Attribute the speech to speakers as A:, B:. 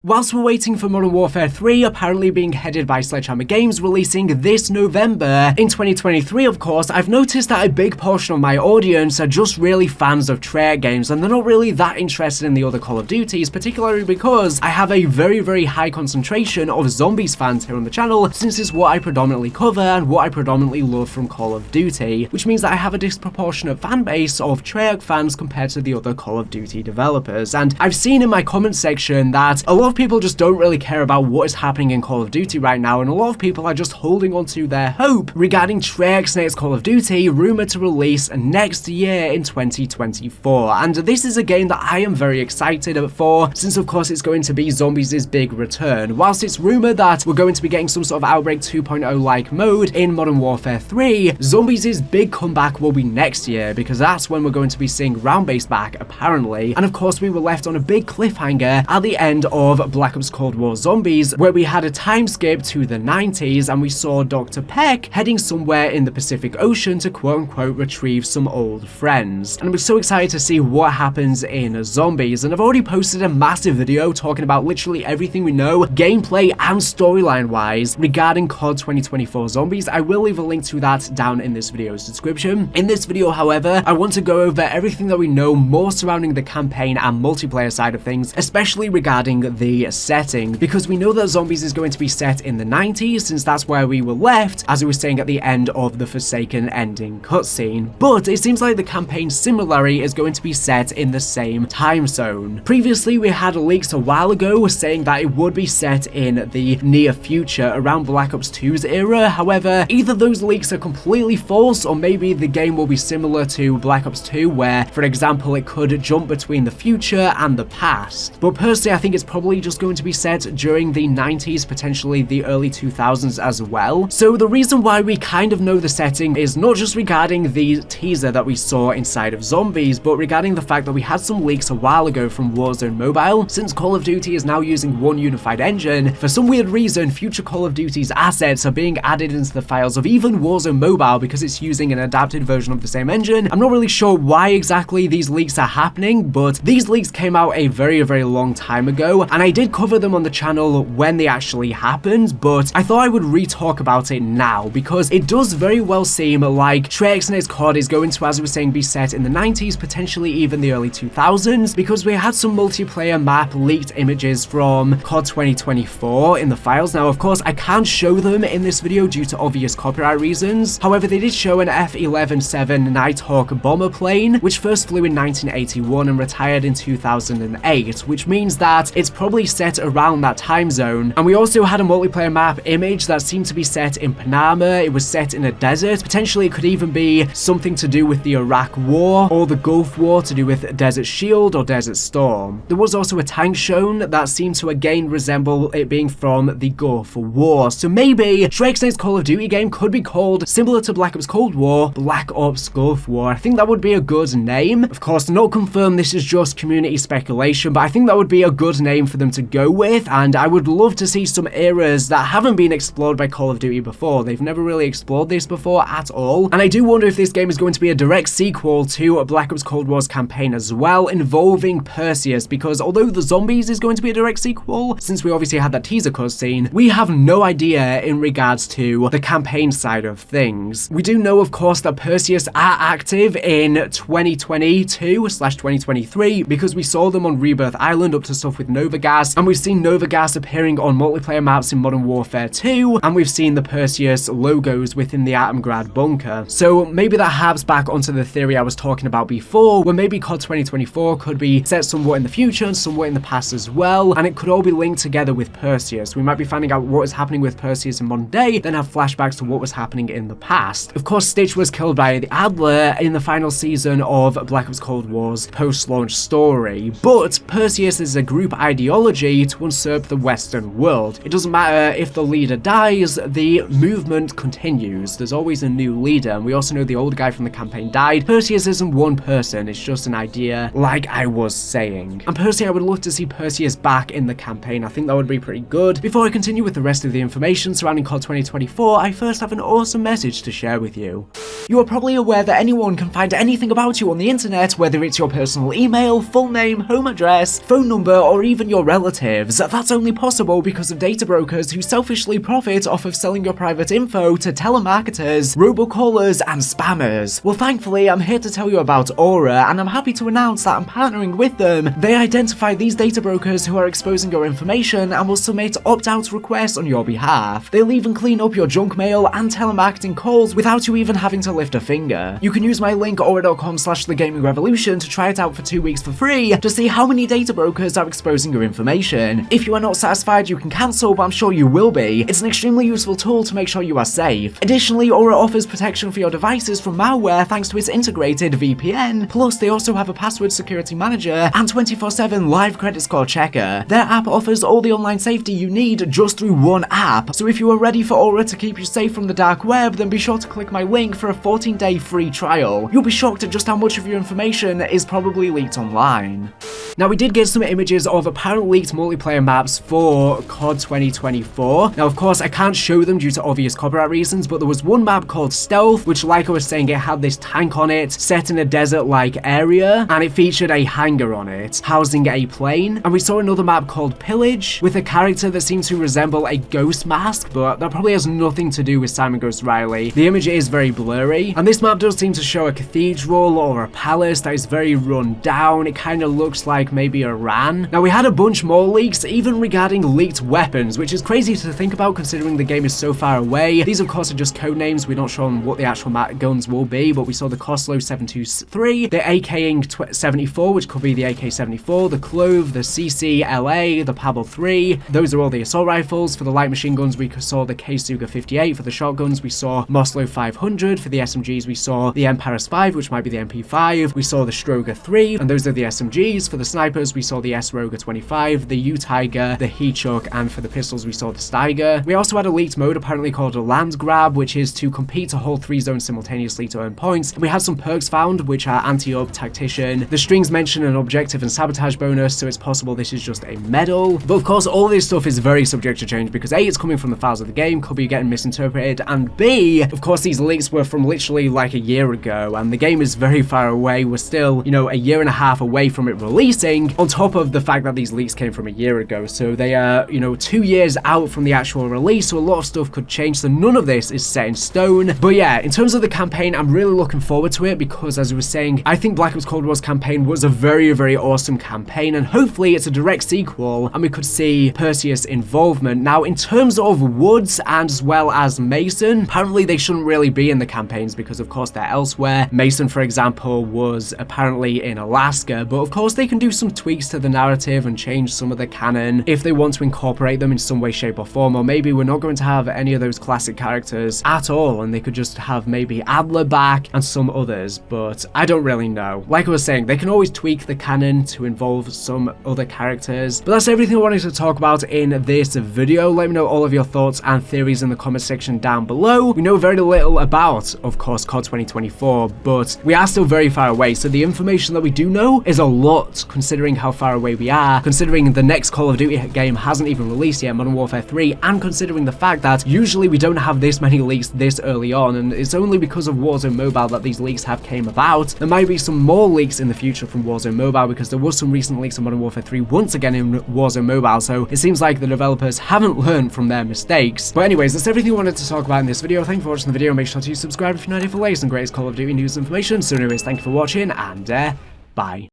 A: Whilst we're waiting for Modern Warfare 3 apparently being headed by Sledgehammer Games releasing this November in 2023, of course, I've noticed that a big portion of my audience are just really fans of Treyarch games and they're not really that interested in the other Call of Duties, particularly because I have a very high concentration of zombies fans here on the channel, since it's what I predominantly cover and what I predominantly love from Call of Duty, which means that I have a disproportionate fan base of Treyarch fans compared to the other Call of Duty developers. And I've seen in my comment section that a lot of people just don't really care about what is happening in Call of Duty right now, and a lot of people are just holding on to their hope regarding Treyarch's next Call of Duty, rumored to release next year in 2024. And this is a game that I am very excited for, since of course it's going to be Zombies' big return. Whilst it's rumored that we're going to be getting some sort of Outbreak 2.0 like mode in Modern Warfare 3, Zombies' big comeback will be next year, because that's when we're going to be seeing round-based back apparently. And of course we were left on a big cliffhanger at the end of Black Ops Cold War Zombies, where we had a time skip to the 90s and we saw Dr. Peck heading somewhere in the Pacific Ocean to quote-unquote retrieve some old friends. And I'm so excited to see what happens in Zombies, and I've already posted a massive video talking about literally everything we know, gameplay and storyline-wise, regarding COD 2024 Zombies. I will leave a link to that down in this video's description. In this video, however, I want to go over everything that we know more surrounding the campaign and multiplayer side of things, especially regarding the setting, because we know that Zombies is going to be set in the 90s, since that's where we were left, as I was saying at the end of the Forsaken ending cutscene. But it seems like the campaign similarly is going to be set in the same time zone. Previously, we had leaks a while ago saying that it would be set in the near future, around Black Ops 2's era. However, either those leaks are completely false, or maybe the game will be similar to Black Ops 2, where, for example, it could jump between the future and the past. But personally, I think it's probably just going to be set during the 90s, potentially the early 2000s as well. So the reason why we kind of know the setting is not just regarding the teaser that we saw inside of Zombies, but regarding the fact that we had some leaks a while ago from Warzone Mobile. Since Call of Duty is now using one unified engine, for some weird reason, future Call of Duty's assets are being added into the files of even Warzone Mobile because it's using an adapted version of the same engine. I'm not really sure why exactly these leaks are happening, but these leaks came out a very long time ago, and I did cover them on the channel when they actually happened, but I thought I would re-talk about it now, because it does very well seem like Treyarch's next COD is going to, as I was saying, be set in the 90s, potentially even the early 2000s, because we had some multiplayer map leaked images from COD 2024 in the files. Now, of course, I can't show them in this video due to obvious copyright reasons. However, they did show an F-11-7 Nighthawk bomber plane, which first flew in 1981 and retired in 2008, which means that it's probably set around that time zone. And we also had a multiplayer map image that seemed to be set in Panama. It was set in a desert. Potentially, it could even be something to do with the Iraq War or the Gulf War, to do with Desert Shield or Desert Storm. There was also a tank shown that seemed to again resemble it being from the Gulf War. So maybe Treyarch's next Call of Duty game could be called, similar to Black Ops Cold War, Black Ops Gulf War. I think that would be a good name. Of course, not confirmed, this is just community speculation, but I think that would be a good name for them to go with, and I would love to see some eras that haven't been explored by Call of Duty before. They've never really explored this before at all, and I do wonder if this game is going to be a direct sequel to Black Ops Cold War's campaign as well, involving Perseus, because although the Zombies is going to be a direct sequel, since we obviously had that teaser cutscene, we have no idea in regards to the campaign side of things. We do know, of course, that Perseus are active in 2022/2023, because we saw them on Rebirth Island up to stuff with Novagas, and we've seen Novagas appearing on multiplayer maps in Modern Warfare 2, and we've seen the Perseus logos within the Atomgrad bunker. So maybe that harps back onto the theory I was talking about before, where maybe COD 2024 could be set somewhat in the future and somewhat in the past as well, and it could all be linked together with Perseus. We might be finding out what is happening with Perseus in modern day, then have flashbacks to what was happening in the past. Of course, Stitch was killed by the Adler in the final season of Black Ops Cold War's post-launch story, but Perseus is a group ideology to usurp the Western world. It doesn't matter if the leader dies, the movement continues. There's always a new leader, and we also know the old guy from the campaign died. Perseus isn't one person, it's just an idea, like I was saying. And personally, I would love to see Perseus back in the campaign. I think that would be pretty good. Before I continue with the rest of the information surrounding COD 2024, I first have an awesome message to share with you. You are probably aware that anyone can find anything about you on the internet, whether it's your personal email, full name, home address, phone number, or even your relatives. That's only possible because of data brokers who selfishly profit off of selling your private info to telemarketers, robocallers, and spammers. Well, thankfully, I'm here to tell you about Aura, and I'm happy to announce that I'm partnering with them. They identify these data brokers who are exposing your information and will submit opt-out requests on your behalf. They'll even clean up your junk mail and telemarketing calls without you even having to lift a finger. You can use my link aura.com/thegamingrevolution to try it out for 2 weeks for free to see how many data brokers are exposing your information. If you are not satisfied, you can cancel, but I'm sure you will be. It's an extremely useful tool to make sure you are safe. Additionally, Aura offers protection for your devices from malware thanks to its integrated VPN. Plus, they also have a password security manager and 24/7 live credit score checker. Their app offers all the online safety you need just through one app. So if you are ready for Aura to keep you safe from the dark web, then be sure to click my link for a 14-day free trial. You'll be shocked at just how much of your information is probably leaked online. Now, we did get some images of apparent leaked multiplayer maps for COD 2024. Now, of course, I can't show them due to obvious copyright reasons, but there was one map called Stealth, which, like I was saying, it had this tank on it, set in a desert-like area, and it featured a hangar on it, housing a plane. And we saw another map called Pillage, with a character that seemed to resemble a ghost mask, but that probably has nothing to do with Simon Ghost Riley. The image is very blurry, and this map does seem to show a cathedral or a palace that is very run down. It kind of looks like maybe Iran. Now, we had a bunch more leaks, even regarding leaked weapons, which is crazy to think about considering the game is so far away. These, of course, are just code names. We're not sure on what the actual guns will be, but we saw the Koslo 723, the AK-74, which could be the AK-74, the Clove, the CC-LA, the Pablo 3. Those are all the assault rifles. For the light machine guns, we saw the K-Suga 58. For the shotguns, we saw Moslow 500. For the SMGs, we saw the Emparis 5, which might be the MP5. We saw the Stroger 3, and those are the SMGs. For the snipers, we saw the S-Roger 25, the U-Tiger, the Heechuk, and for the pistols, we saw the Steiger. We also had a leaked mode apparently called a land grab, which is to compete to hold 3 zones simultaneously to earn points. And we had some perks found, which are anti-up, tactician. The strings mention an objective and sabotage bonus, so it's possible this is just a medal. But of course, all this stuff is very subject to change because A, it's coming from the files of the game, could be getting misinterpreted, and B, of course, these leaks were from literally like a year ago, and the game is very far away. We're still, you know, a year and a half away from it releasing, on top of the fact that these leaks came from a year ago. So they are, you know, 2 years out from the actual release, so a lot of stuff could change, so none of this is set in stone. But yeah, in terms of the campaign, I'm really looking forward to it because, as I was saying, I think Black Ops Cold War's campaign was a very, very awesome campaign, and hopefully it's a direct sequel and we could see Perseus involvement. Now, in terms of Woods and as well as Mason, apparently they shouldn't really be in the campaigns because, of course, they're elsewhere. Mason, for example, was apparently in Alaska, but of course they can do some tweaks to the narrative and change some of the canon if they want to incorporate them in some way, shape, or form. Or maybe we're not going to have any of those classic characters at all, and they could just have maybe Adler back and some others, but I don't really know. Like I was saying, they can always tweak the canon to involve some other characters. But that's everything I wanted to talk about in this video. Let me know all of your thoughts and theories in the comment section down below. We know very little about, of course, COD 2024, but we are still very far away, so the information that we do know is a lot considering how far away we are, considering the next Call of Duty game hasn't even released yet, Modern Warfare 3, and considering the fact that usually we don't have this many leaks this early on, and it's only because of Warzone Mobile that these leaks have came about. There might be some more leaks in the future from Warzone Mobile because there was some recent leaks on Modern Warfare 3 once again in Warzone Mobile, so it seems like the developers haven't learned from their mistakes. But anyways, that's everything I wanted to talk about in this video. Thank you for watching the video. Make sure to subscribe if you're not here for latest and greatest Call of Duty news and information. So anyways, thank you for watching, and bye.